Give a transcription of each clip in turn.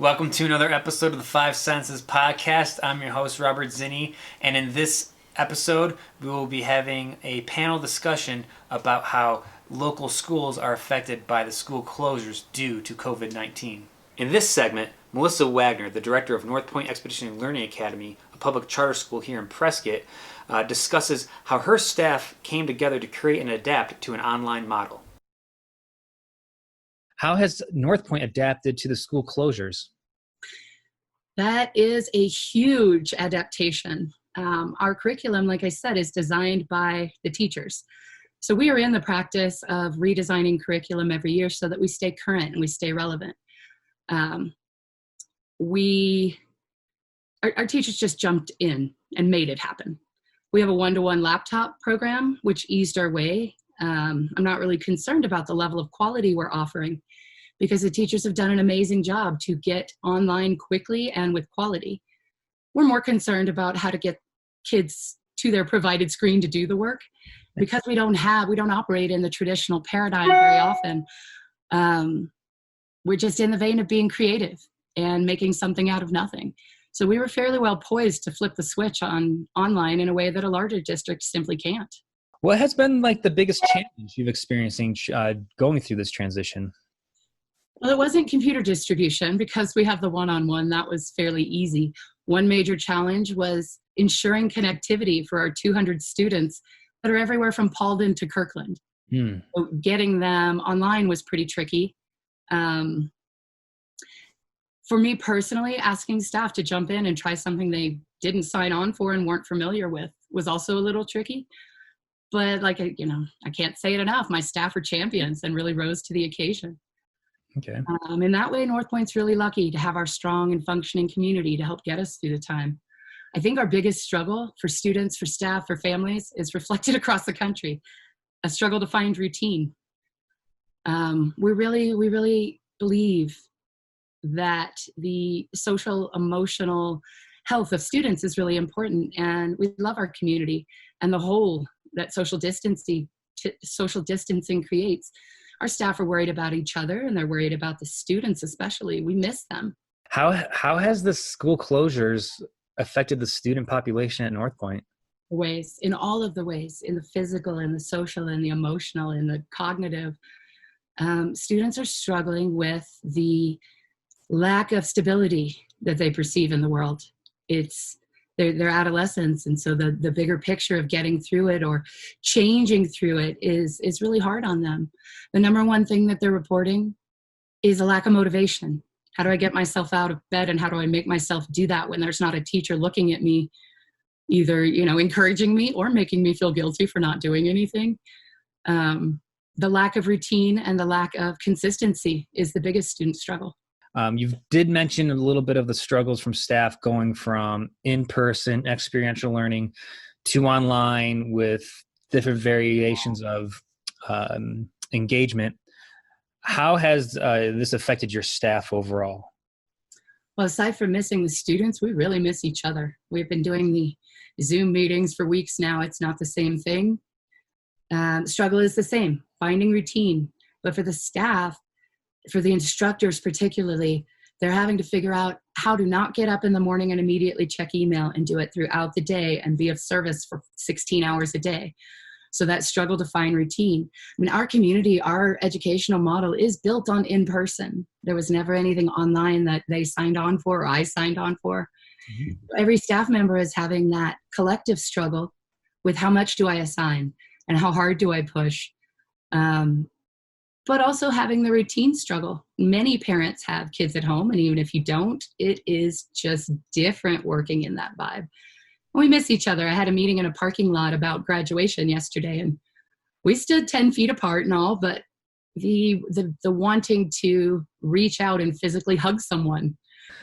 Welcome to another episode of the 5enses podcast. I'm your host, Robert Zinni, and in this episode, we will be having a panel discussion about how local schools are affected by the school closures due to COVID-19. In this segment, Melissa Wagoner, the director of Northpoint Expeditionary Learning Academy, a public charter school here in Prescott, discusses how her staff came together to create and adapt to an online model. How has Northpoint adapted to the school closures? That is a huge adaptation. Our curriculum, like I said, is designed by the teachers. So we are in the practice of redesigning curriculum every year so that we stay current and we stay relevant. Our teachers just jumped in and made it happen. We have a one-to-one laptop program, which eased our way. I'm not really concerned about the level of quality we're offering because the teachers have done an amazing job to get online quickly and with quality. We're more concerned about how to get kids to their provided screen to do the work because we don't operate in the traditional paradigm very often. We're just in the vein of being creative and making something out of nothing. So we were fairly well poised to flip the switch on online in a way that a larger district simply can't. What has been like the biggest challenge you've experiencing going through this transition? Well, it wasn't computer distribution because we have the one-on-one. That was fairly easy. One major challenge was ensuring connectivity for our 200 students that are everywhere from Paulden to Kirkland. So getting them online was pretty tricky. For me personally, asking staff to jump in and try something they didn't sign on for and weren't familiar with was also a little tricky. But I can't say it enough. My staff are champions and really rose to the occasion. Okay. In that way, Northpoint's really lucky to have our strong and functioning community to help get us through the time. I think our biggest struggle for students, for staff, for families is reflected across the country, a struggle to find routine. We really believe that the social, emotional health of students is really important, and we love our community and the whole that social distancing creates. Our staff are worried about each other and they're worried about the students especially. We miss them. How has the school closures affected the student population at Northpoint? In all of the ways, in the physical and the social and the emotional and the cognitive. Students are struggling with the lack of stability that they perceive in the world. They're adolescents, and so the bigger picture of getting through it or changing through it is really hard on them. The number one thing that they're reporting is a lack of motivation. How do I get myself out of bed, and how do I make myself do that when there's not a teacher looking at me, either encouraging me or making me feel guilty for not doing anything? The lack of routine and the lack of consistency is the biggest student struggle. You did mention a little bit of the struggles from staff going from in-person experiential learning to online with different variations of engagement. How has this affected your staff overall? Well, aside from missing the students, we really miss each other. We've been doing the Zoom meetings for weeks now. It's not the same thing. The struggle is the same, finding routine. But for the staff, for the instructors particularly, they're having to figure out how to not get up in the morning and immediately check email and do it throughout the day and be of service for 16 hours a day. So that struggle to find routine. I mean, our community, our educational model is built on in-person. There was never anything online that they signed on for or I signed on for. Mm-hmm. Every staff member is having that collective struggle with how much do I assign and how hard do I push. But also having the routine struggle. Many parents have kids at home, and even if you don't, it is just different working in that vibe. We miss each other. I had a meeting in a parking lot about graduation yesterday, and we stood 10 feet apart and all, but the wanting to reach out and physically hug someone.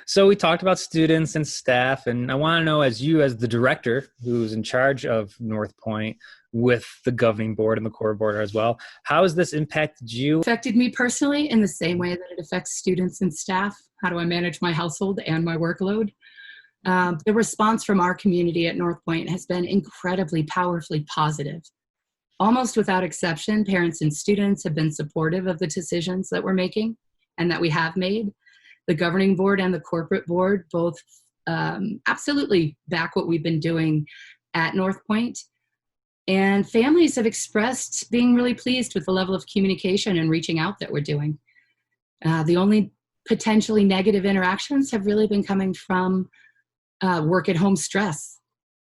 So we talked about students and staff, and I want to know, as the director who's in charge of Northpoint with the governing board and the core board as well, how has this impacted you? Affected me personally in the same way that it affects students and staff. How do I manage my household and my workload? The response from our community at Northpoint has been incredibly powerfully positive. Almost without exception, parents and students have been supportive of the decisions that we're making and that we have made. The governing board and the corporate board both absolutely back what we've been doing at Northpoint. And families have expressed being really pleased with the level of communication and reaching out that we're doing. The only potentially negative interactions have really been coming from work at home stress.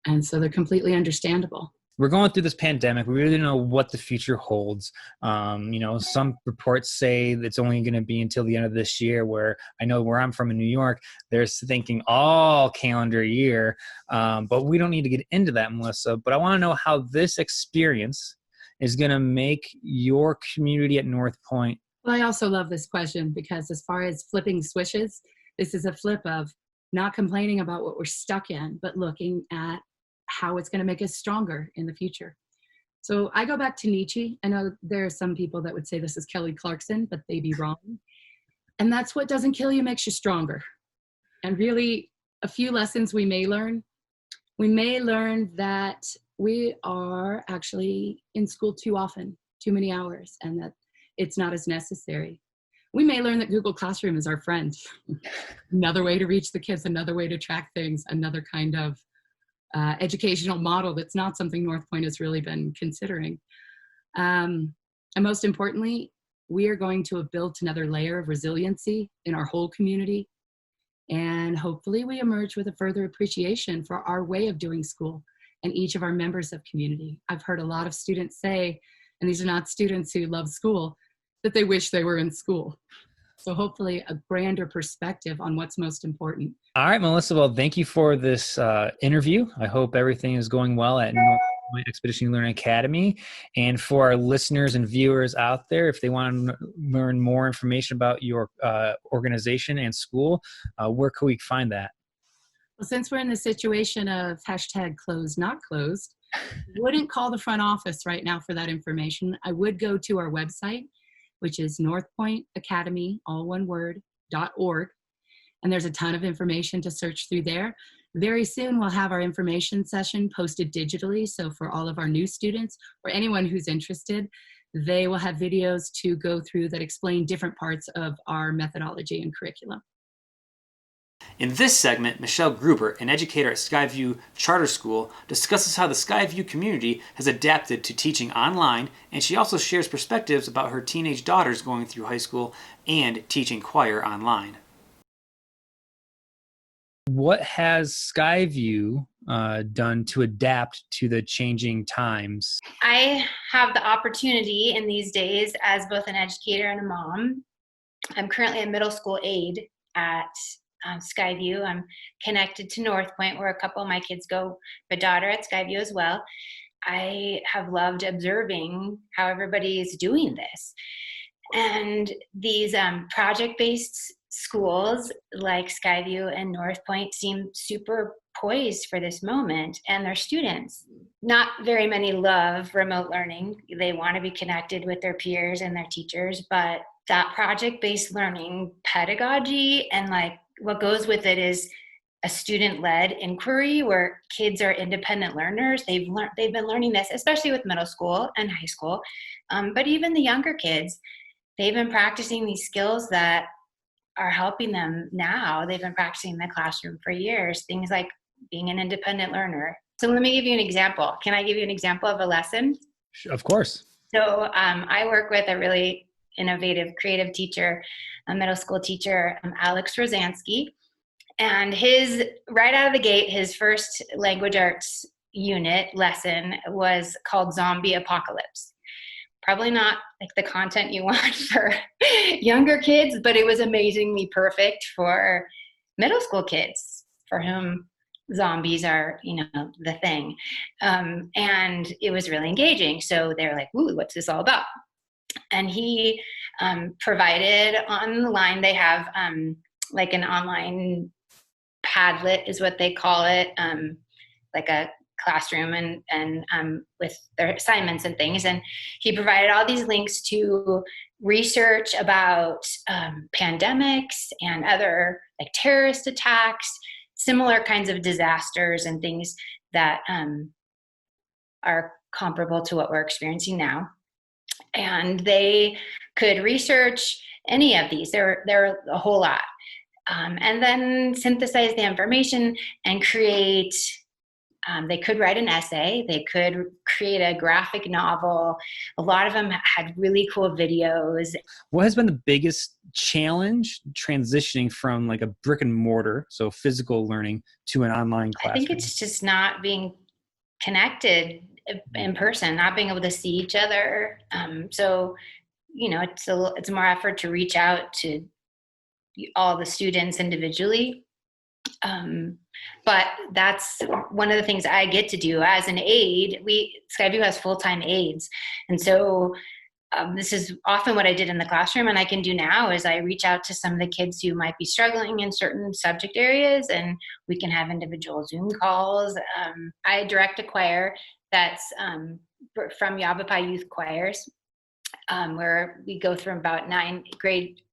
And so they're completely understandable. We're going through this pandemic. We really don't know what the future holds. Some reports say it's only going to be until the end of this year, where I know where I'm from in New York, they're thinking all calendar year. But we don't need to get into that, Melissa. But I want to know how this experience is going to make your community at Northpoint. Well, I also love this question because as far as flipping switches, this is a flip of not complaining about what we're stuck in, but looking at how it's going to make us stronger in the future. So I go back to Nietzsche. I know there are some people that would say this is Kelly Clarkson, but they'd be wrong. And that's what doesn't kill you makes you stronger. And really, a few lessons we may learn. We may learn that we are actually in school too often, too many hours, and that it's not as necessary. We may learn that Google Classroom is our friend. Another way to reach the kids, another way to track things, another kind of educational model that's not something Northpoint has really been considering. And most importantly, we are going to have built another layer of resiliency in our whole community. And hopefully we emerge with a further appreciation for our way of doing school and each of our members of community. I've heard a lot of students say, and these are not students who love school, that they wish they were in school. So hopefully a grander perspective on what's most important. All right, Melissa, well, thank you for this interview. I hope everything is going well at Northpoint Expeditionary Learning Academy. And for our listeners and viewers out there, if they want to learn more information about your organization and school, where can we find that? Well, since we're in the situation of hashtag closed, not closed, I wouldn't call the front office right now for that information. I would go to our website, which is northpointacademy, all one word, .org. And there's a ton of information to search through there. Very soon we'll have our information session posted digitally. So for all of our new students or anyone who's interested, they will have videos to go through that explain different parts of our methodology and curriculum. In this segment, Michelle Grubert, an educator at Skyview Charter School, discusses how the Skyview community has adapted to teaching online, and she also shares perspectives about her teenage daughters going through high school and teaching choir online. What has Skyview done to adapt to the changing times? I have the opportunity in these days as both an educator and a mom. I'm currently a middle school aide at Skyview. I'm connected to Northpoint, where a couple of my kids go, my daughter at Skyview as well. I have loved observing how everybody is doing this. And these project-based schools like Skyview and Northpoint seem super poised for this moment, and their students. Not very many love remote learning. They want to be connected with their peers and their teachers, but that project-based learning pedagogy and like what goes with it is a student-led inquiry where kids are independent learners. They've been learning this, especially with middle school and high school, but even the younger kids, they've been practicing these skills that are helping them now. They've been practicing in the classroom for years, things like being an independent learner. So let me give you an example. Can I give you an example of a lesson? Of course. So I work with a really innovative, creative teacher, a middle school teacher, Alex Rosansky. And right out of the gate, his first language arts unit lesson was called Zombie Apocalypse. Probably not like the content you want for younger kids, but it was amazingly perfect for middle school kids for whom zombies are, the thing. And it was really engaging. So they're like, ooh, what's this all about? And he provided online, they have like an online Padlet is what they call it, like a classroom and with their assignments and things. And he provided all these links to research about pandemics and other like terrorist attacks, similar kinds of disasters and things that are comparable to what we're experiencing now. And they could research any of these. There are a whole lot. and then synthesize the information and create. They could write an essay. They could create a graphic novel. A lot of them had really cool videos. What has been the biggest challenge transitioning from like a brick and mortar, so physical learning, to an online classroom? I think it's just not being connected in person, not being able to see each other. So, it's more effort to reach out to all the students individually. But that's one of the things I get to do as an aide. Skyview has full-time aides. And so this is often what I did in the classroom, and I can do now is I reach out to some of the kids who might be struggling in certain subject areas, and we can have individual Zoom calls. I direct a choir that's from Yavapai Youth Choirs, where we go from about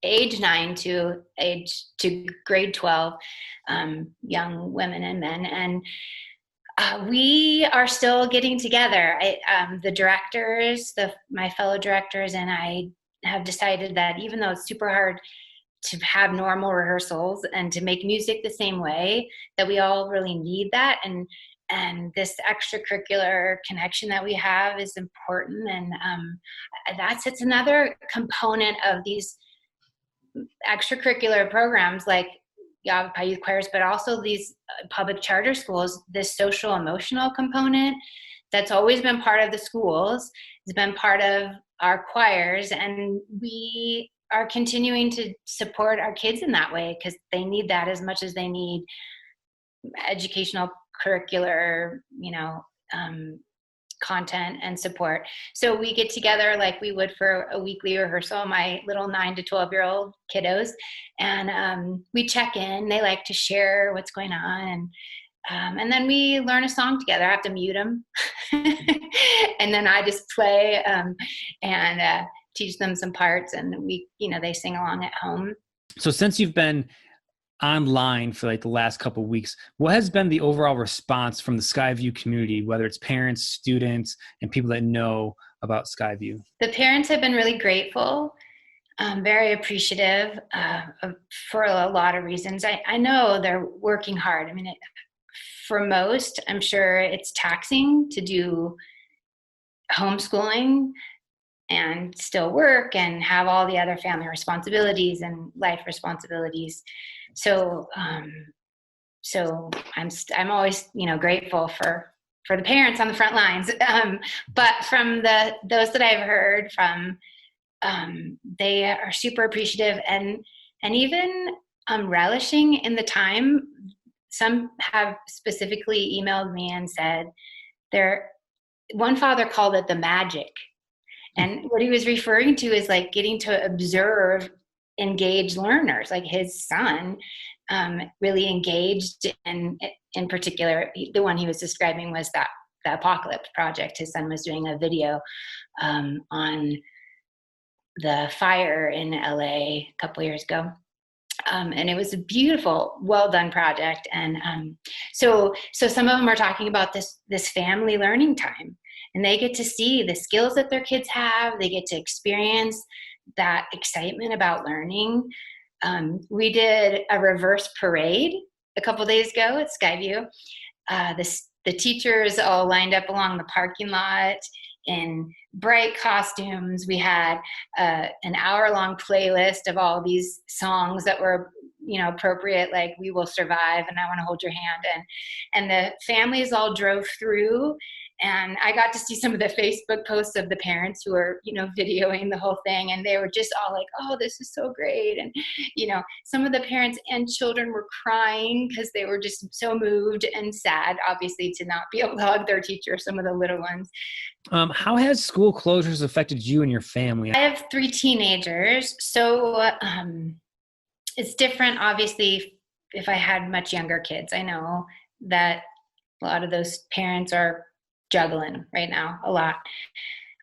age 9 to grade 12, young women and men. And we are still getting together. The directors, my fellow directors, and I have decided that even though it's super hard to have normal rehearsals and to make music the same way, that we all really need that. And this extracurricular connection that we have is important. And it's another component of these extracurricular programs like Yavapai Youth Choirs, but also these public charter schools, this social emotional component that's always been part of the schools, has been part of our choirs, and we are continuing to support our kids in that way because they need that as much as they need educational curricular, content and support. So we get together like we would for a weekly rehearsal, my little 9 to 12-year-old kiddos, and we check in. They like to share what's going on, and then we learn a song together. I have to mute them, and then I just play and teach them some parts, and they sing along at home. So since you've been online for like the last couple of weeks, what has been the overall response from the Skyview community, whether it's parents, students, and people that know about Skyview? The parents have been really grateful, very appreciative for a lot of reasons. I know they're working hard. I mean, for most, I'm sure it's taxing to do homeschooling and still work and have all the other family responsibilities and life responsibilities. So I'm always, grateful for the parents on the front lines. But from those that I've heard from, they are super appreciative and even relishing in the time. Some have specifically emailed me and said one father called it the magic. And what he was referring to is like getting to observe engaged learners, like his son really engaged in particular. The one he was describing was the Apocalypse Project. His son was doing a video on the fire in LA a couple years ago. And it was a beautiful, well done project. And so some of them are talking about this family learning time, and they get to see the skills that their kids have. They get to experience that excitement about learning. We did a reverse parade a couple days ago at Skyview. The teachers all lined up along the parking lot in bright costumes. We had an hour-long playlist of all these songs that were, appropriate, like "We Will Survive" and "I Want to Hold Your Hand," and the families all drove through. And I got to see some of the Facebook posts of the parents who were, videoing the whole thing. And they were just all like, "Oh, this is so great." And, some of the parents and children were crying because they were just so moved and sad, obviously, to not be able to hug their teacher, some of the little ones. How has school closures affected you and your family? I have 3 teenagers. So it's different, obviously, if I had much younger kids. I know that a lot of those parents are juggling right now a lot.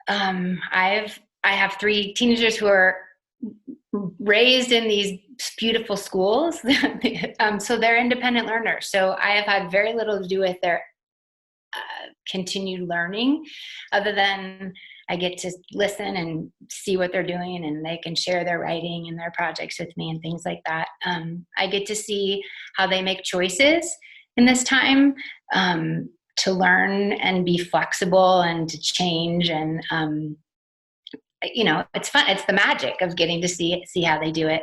I have 3 teenagers who are raised in these beautiful schools. So they're independent learners. So I have had very little to do with their continued learning, other than I get to listen and see what they're doing, and they can share their writing and their projects with me and things like that. I get to see how they make choices in this time, to learn and be flexible and to change. And, it's fun. It's the magic of getting to see how they do it.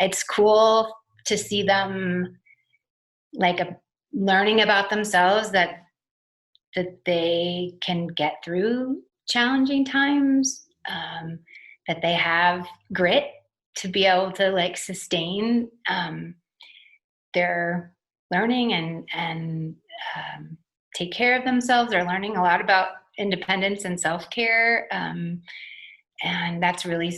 It's cool to see them learning about themselves, that they can get through challenging times, that they have grit to be able to sustain their learning and take care of themselves. They're learning a lot about independence and self-care, and that's really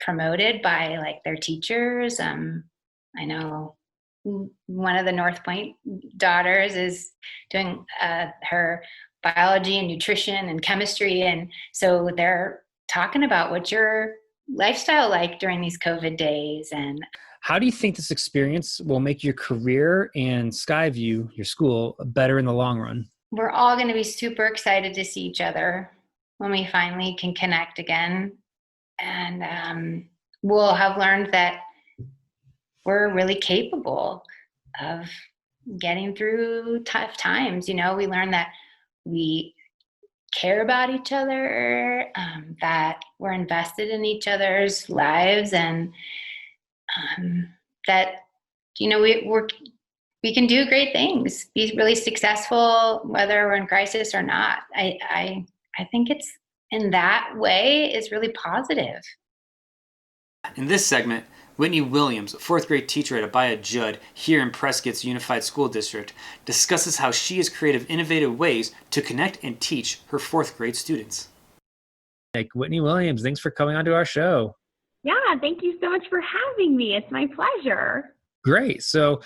promoted by their teachers. I know one of the Northpoint daughters is doing her biology and nutrition and chemistry, and so they're talking about what's your lifestyle like during these COVID days. And how do you think this experience will make your career and Skyview, your school, better in the long run? We're all going to be super excited to see each other when we finally can connect again. And we'll have learned that we're really capable of getting through tough times. We learn that we care about each other, that we're invested in each other's lives, and that we can do great things, be really successful, whether we're in crisis or not. I think it's in that way is really positive. In this segment, Whitney Williams, a fourth grade teacher at Abia Judd here in Prescott's Unified School District, discusses how she has created innovative ways to connect and teach her fourth grade students. Whitney Williams, thanks for coming onto our show. Yeah, thank you so much for having me. It's my pleasure. Great. So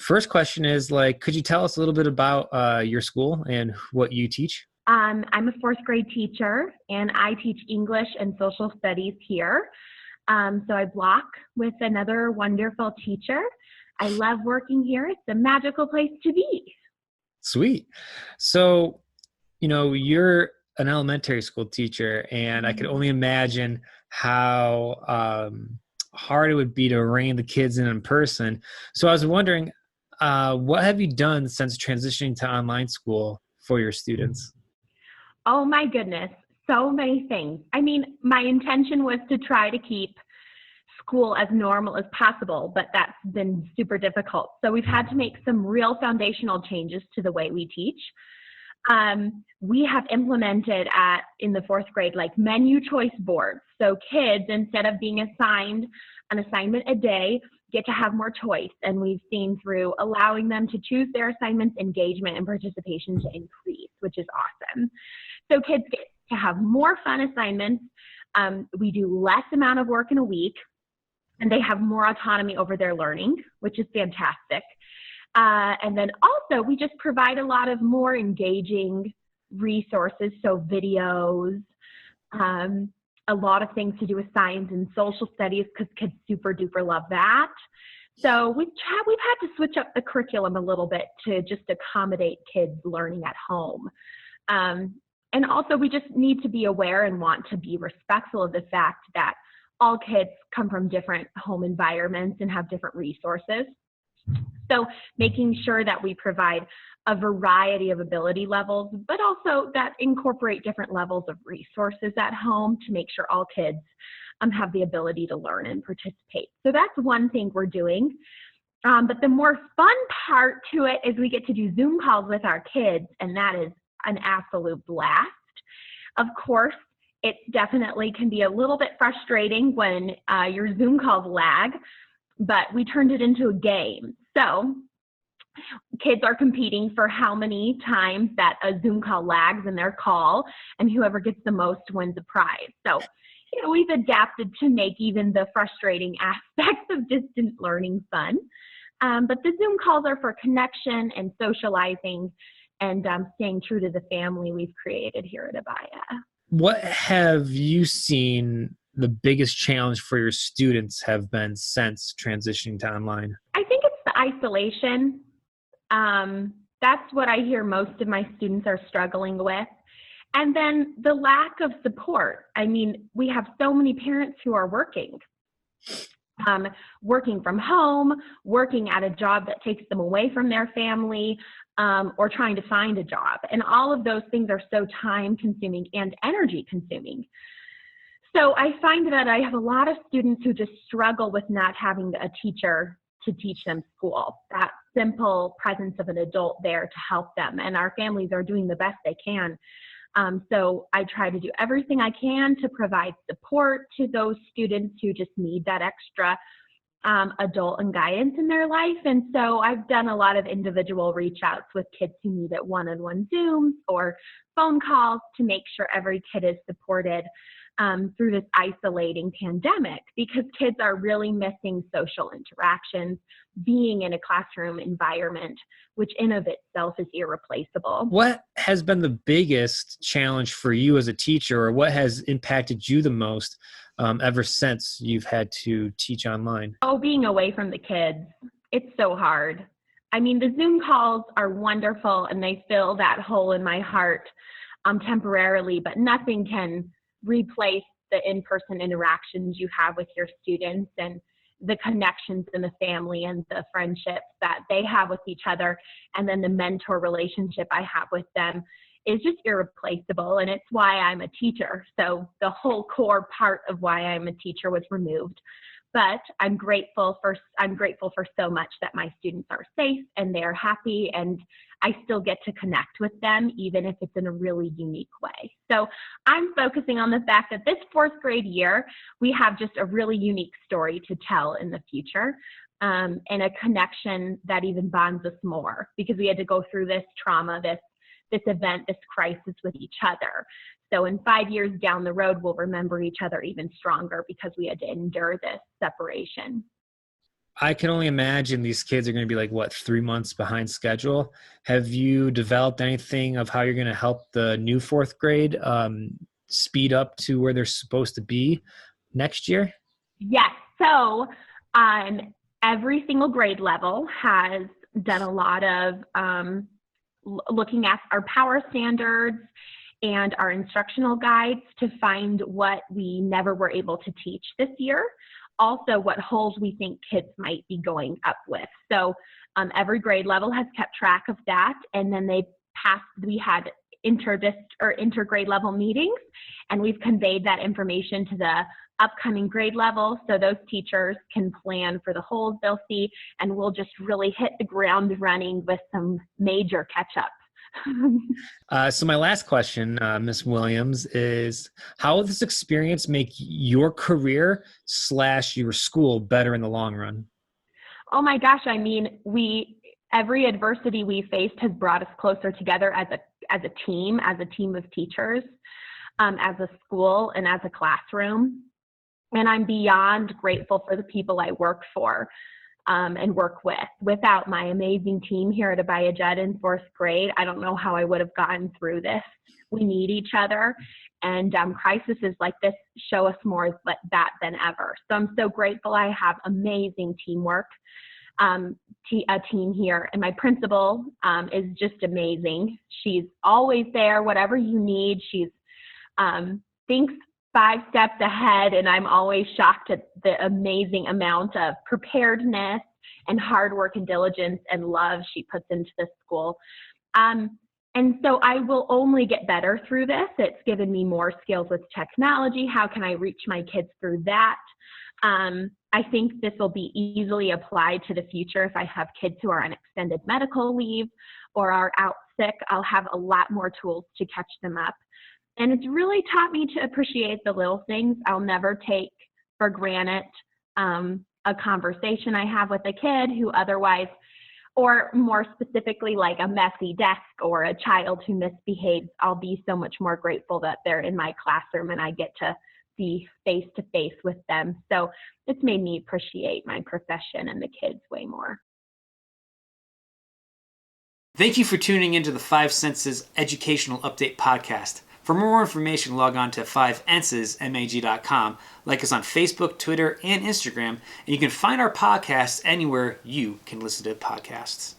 first question is, could you tell us a little bit about your school and what you teach? I'm a fourth grade teacher, and I teach English and social studies here. So I block with another wonderful teacher. I love working here. It's a magical place to be. Sweet. So, you're an elementary school teacher, and I could only imagine how hard it would be to rein the kids in person. So I was wondering, what have you done since transitioning to online school for your students? Oh my goodness, so many things. I mean, my intention was to try to keep school as normal as possible, but that's been super difficult. So we've had to make some real foundational changes to the way we teach. We have implemented in the fourth grade, menu choice boards. So kids, instead of being assigned an assignment a day, get to have more choice. And we've seen through allowing them to choose their assignments, engagement and participation to increase, which is awesome. So kids get to have more fun assignments. We do less amount of work in a week, and they have more autonomy over their learning, which is fantastic. And then also we just provide a lot of more engaging resources. So videos, a lot of things to do with science and social studies, because kids super duper love that. So we've had to switch up the curriculum a little bit to just accommodate kids learning at home. And also we just need to be aware and want to be respectful of the fact that all kids come from different home environments and have different resources. So making sure that we provide a variety of ability levels, but also that incorporate different levels of resources at home to make sure all kids have the ability to learn and participate. So that's one thing we're doing. But the more fun part to it is we get to do Zoom calls with our kids, and that is an absolute blast. Of course, it definitely can be a little bit frustrating when your Zoom calls lag, but we turned it into a game. So kids are competing for how many times that a Zoom call lags in their call, and whoever gets the most wins a prize. So, we've adapted to make even the frustrating aspects of distance learning fun. But the Zoom calls are for connection and socializing and staying true to the family we've created here at Abia. What have you seen the biggest challenge for your students have been since transitioning to online? I think it's the isolation. That's what I hear most of my students are struggling with. And then the lack of support. I mean, we have so many parents who are working from home, working at a job that takes them away from their family, or trying to find a job. And all of those things are so time consuming and energy consuming. So I find that I have a lot of students who just struggle with not having a teacher to teach them school, that simple presence of an adult there to help them. And our families are doing the best they can. So I try to do everything I can to provide support to those students who just need that extra adult and guidance in their life. And so I've done a lot of individual reach outs with kids who need it one-on-one Zooms or phone calls to make sure every kid is supported through this isolating pandemic, because kids are really missing social interactions, being in a classroom environment, which in of itself is irreplaceable. What has been the biggest challenge for you as a teacher, or what has impacted you the most ever since you've had to teach online? Oh, being away from the kids. It's so hard. I mean, the Zoom calls are wonderful and they fill that hole in my heart temporarily, but nothing can replace the in-person interactions you have with your students and the connections in the family and the friendships that they have with each other. And then the mentor relationship I have with them is just irreplaceable. And it's why I'm a teacher. So the whole core part of why I'm a teacher was removed. But I'm grateful for so much that my students are safe and they're happy, and I still get to connect with them, even if it's in a really unique way. So I'm focusing on the fact that this fourth grade year, we have just a really unique story to tell in the future, and a connection that even bonds us more, because we had to go through this trauma, this event, this crisis with each other. So in 5 years down the road, we'll remember each other even stronger because we had to endure this separation. I can only imagine these kids are going to be 3 months behind schedule. Have you developed anything of how you're going to help the new fourth grade speed up to where they're supposed to be next year? Yes. So every single grade level has done a lot of looking at our power standards and our instructional guides to find what we never were able to teach this year. Also, what holes we think kids might be going up with. So every grade level has kept track of that. And then we had intergrade level meetings, and we've conveyed that information to the upcoming grade level so those teachers can plan for the holes they'll see, and we'll just really hit the ground running with some major catch-up. So my last question, Ms. Williams, is how will this experience make your career / your school better in the long run? Oh my gosh, I mean, every adversity we faced has brought us closer together as a team of teachers, as a school, and as a classroom. And I'm beyond grateful for the people I work for and work with. Without my amazing team here at Abia Judd in fourth grade, I don't know how I would have gotten through this. We need each other, and crises like this show us more that than ever. So I'm so grateful I have amazing teamwork, a team here, and my principal is just amazing. She's always there, whatever you need. She's thinks 5 steps ahead, and I'm always shocked at the amazing amount of preparedness and hard work and diligence and love she puts into this school. And so I will only get better through this. It's given me more skills with technology. How can I reach my kids through that? I think this will be easily applied to the future. If I have kids who are on extended medical leave or are out sick, I'll have a lot more tools to catch them up. And it's really taught me to appreciate the little things. I'll never take for granted a conversation I have with a kid who otherwise, or more specifically like a messy desk or a child who misbehaves. I'll be so much more grateful that they're in my classroom and I get to be face to face with them. So it's made me appreciate my profession and the kids way more. Thank you for tuning into the 5enses Educational Update Podcast. For more information, log on to 5enses.mag.com, like us on Facebook, Twitter, and Instagram, and you can find our podcasts anywhere you can listen to podcasts.